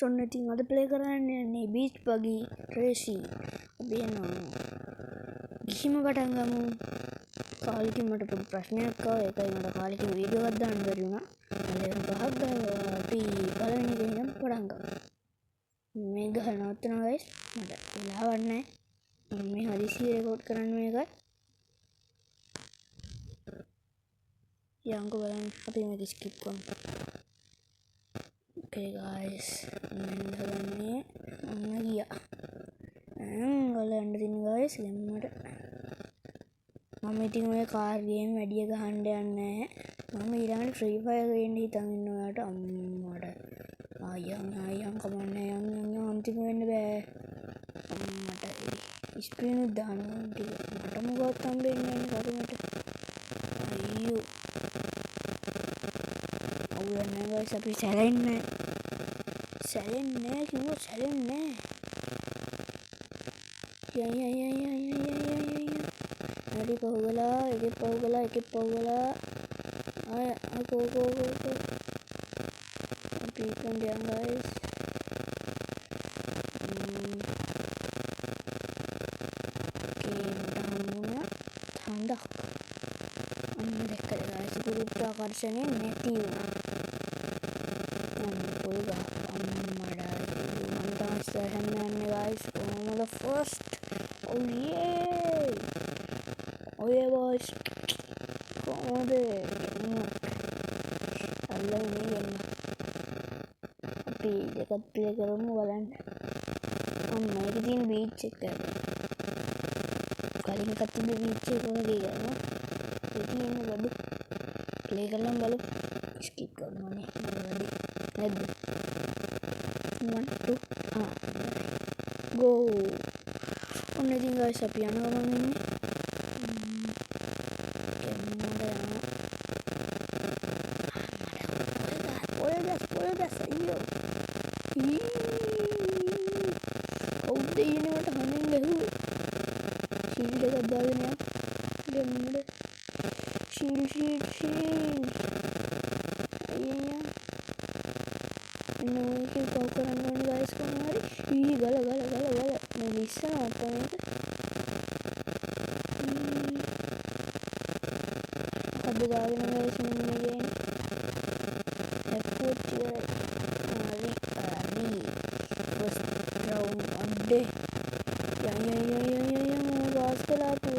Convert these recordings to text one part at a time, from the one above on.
ඔන්න ඉතින් අද ප්ලේ කරන්න යන්නේ බීච් බගි රේසින්. අපි යනවා. ගිහිම පටන් ගමු. කාලෙකින් මට පොඩි ප්‍රශ්නයක් ආවා. ඒකයි මට කාලෙකින් වීඩියෝ එකක් දාන්න බැරි වුණා. මම පහක් ගාවා. අපි පළවෙනි එක ඉඳන් පටන් ගමු. මේ ගහ නවත්තනවා guys. මට වෙලාවක් නැහැ. මම මේ හදිසියෙ රෙකෝඩ් කරන්න මේක. යංග බලන්න අපි මේක ස්කිප් කරමු. Okay guys, ini lagi ya. Kalau anda ini guys, lemot. Mama itu mau car game, media ke hande anne. Mama ilang Free Fire game di tangin ada ada. Ayang kemana yang nanti mau be. Ada screen udah nanti. Ada mau buat tambah ini kalau ada. Ayo. Awalnya guys, tapi challenge cuma challenge ya hari pahugala ek pahugala aku tapi kan dia guys oke mudah-mudahan tanda mereka guys guru prakarshane neti guys, the first. Oh yeah boys. Come on Allah ini kan. Tapi dekat play karamu walan. Amma ini beach check kar. Kali ini kati beach check lagi kan. Jadi ini baru play karam baru skip karna nih. Let's go. 1 2 go. Onne din guys අපි යනවා මම ඉන්නේ. පොල්ගස් අයියෝ. කවුද ඉන්නේ මට හොඳින් ගැහුවේ. Shield එකක් දාගෙන යන්න. දෙන්නද. ෂීල්ඩ්. අයියා. මේක කව කරන්න ඕනේ guys කොහොමද හරි. ගල මේ ලිස්සනවා අප්පමේක. අද ගාගෙන guys මෙන්න මේ ගේන්නේ. එක්කෝට් හරි. first round අඩේ. යම් ගාස් කළා පුර.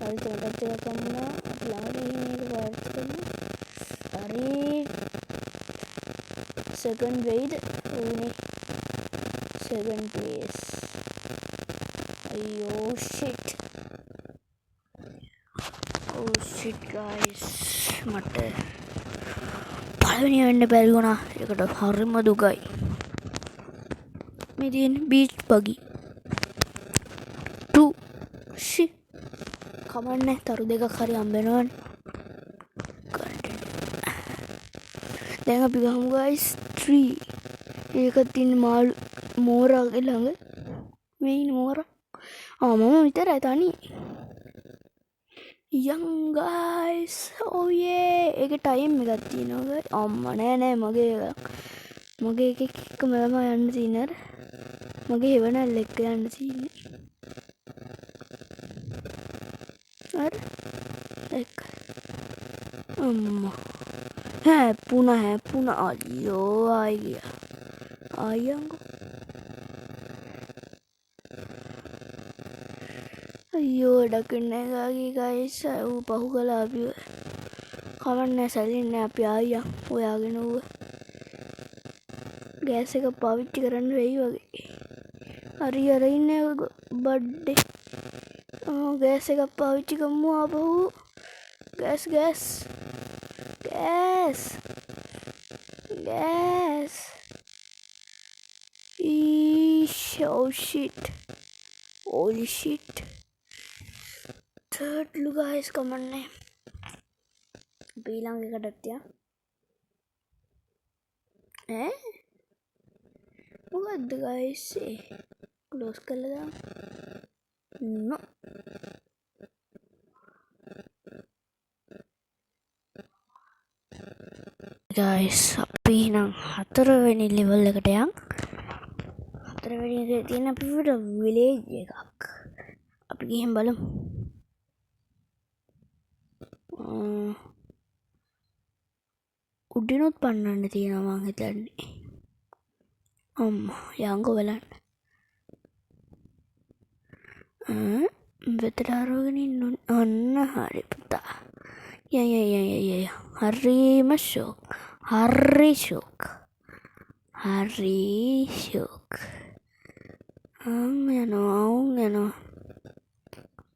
හරි තොටත් එක කම්මා. අපි ළඟදී මේක පාවිච්චි කරමු. හරි second grade second place. Oh shit guys, මට පළවෙනි වෙන්න බැරි වුණා. ඒකට හරිම දුකයි. මේ තියෙන බීච් බගි 2 shit කමන්නේ තරු දෙකක් හරි හම්බ වෙනවනේ. දැන් අපි ගමු guys 3. ඒක තින් මාළු මෝරාගේ ළඟ මේ ඉන්න මෝරා. මම විතරයි තනි. young guys oh yeah ඒකේ ටයිම් එකක් තියෙනවා guys. අම්මා නෑ මගේ එකෙක් එක්ක මම යන්න තියෙන මගේ හෙවණල් එක්ක යන්න තියෙන්නේ. හරි එක්ක අම්මා හැපුණා අයියෝ අයියංගෝ අයියෝ ඩකන්නේ ගාගේ guys ඌ පහු කළා අපිව. කවන්නේ සැලින්නේ අපි ආයියා හොයාගෙන ඌ ගෑස් එක පාවිච්චි කරන්න වෙයි වගේ. හරි අර ඉන්නේ බඩේ. ගෑස් එක පාවිච්චි කරමු ආපහු. Gas oh shit holy shit third look guys කමන්නේ ඊළඟ එකටත් යා මොකද්ද guys close කරලා දාන්න no ගයිස් අපි නම් 4 වෙනි ලෙවල් එකට යන් 4 වෙනි එකේ තියෙන අපිට විලේජ් එකක් අපි ගිහින් බලමු උඩිනුත් පන්නන්න තියෙනවා මං හිතන්නේ යංගෝ බලන්න වෙතට අරගෙන ඉන්න අන්න හරි පුතා හරිම ෂෝක් හරි ෂෝක් යනවා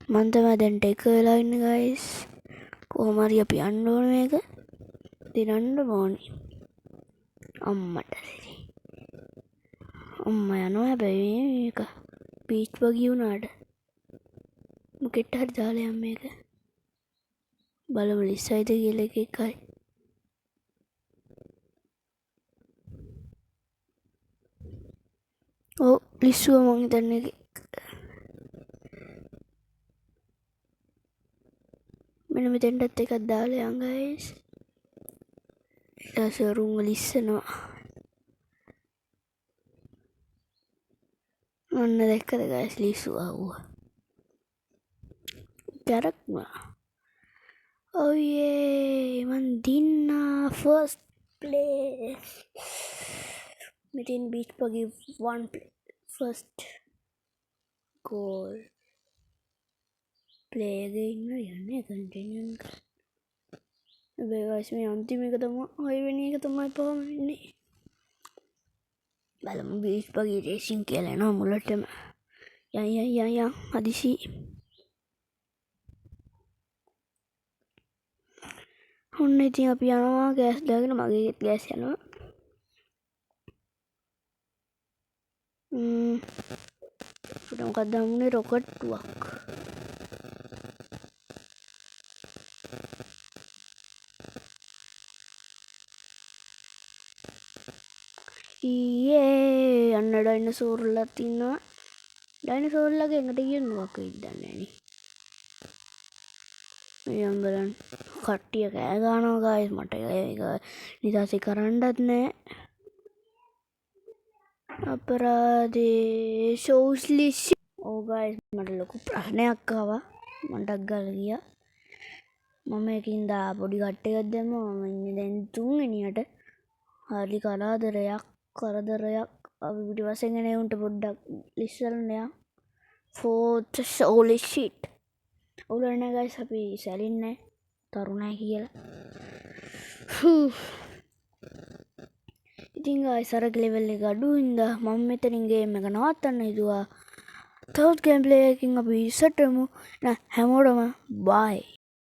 මන් තමයි දැන් ටෙක් වෙලා ඉන්න ගයිස් කොහොම හරි අපි යන්න ඕන මේක දිනන්න ඕනේ අම්මට අම්මා යනවා හැබැයි මේක බීච් වගේ වුණාට මොකෙට හරි දාලා යම් මේක බලමු ලිස්සයිද කියලා එකයි ලිස්සුව මං හිතන්නේ මෙන්න මෙතෙන්ටත් එකක් දාලා යන් ගයිස් ඊට පස්සේ රුම් වල ඉස්සනවා ඔන්න දැක්කද ගයිස් ලිස්සුව ආවා කරක්වා මන් දින්නා ෆස්ට් ප්ලේස් මෙතින් බීච් පගේ 1 play ෆස්ට් ගෝල් ප්ලේග ඉන්න යන්නේ කටිනියන් බේවස් මේ අන්තිම එක තම ඔයවෙනි එක තමයි පහමන්නේ බලමු බීච් පගේ රේසින් කියලනවා මුලටම යය හදිසි ඔන්න ඉතින් අපි යනවා ගෑස් දාගෙන මගේත් ගෑස් යනවා මොකක්ද හමුනේ රොකට්ටුවක් අන්න ඩයිනසෝර්ලා තින්නවා ඩයිනසෝර්ලාගේ එකට කියන්න මොකක් වෙයිද දන්නේ නැහැ යංගලන් කට්ටිය කෑ ගන්නවා ගායිස් මට ඒක නිදහසේ කරන්නත් නෑ අපරාධේ ෂෝස්ලිෂ් ගායිස් මට ලොකු ප්‍රශ්නයක් ආවා මටක් ගාලා ගියා මම එකින්ද පොඩි කට්ට එකක් දැම්මා මම ඉන්නේ දැන් 3 වෙනියට හරි කරදරයක් අපි පිටිපස්සෙන් එන උන්ට පොඩ්ඩක් ලිස්සරන්න යන්න ෆෝත් ෂෝලි ෂිට් ඔලන ගයිස් අපි සැලින්නේ තරුණයි කියලා ඉතින් ගයිස් අර ලෙවල් එක අඩු හින්දා මම මෙතනින් ගේම් එක නවත්තන්න හිතුවා තවත් ගේම් ප්ලේ එකකින් අපි ඉස්සරට යමු හැමෝටම බයි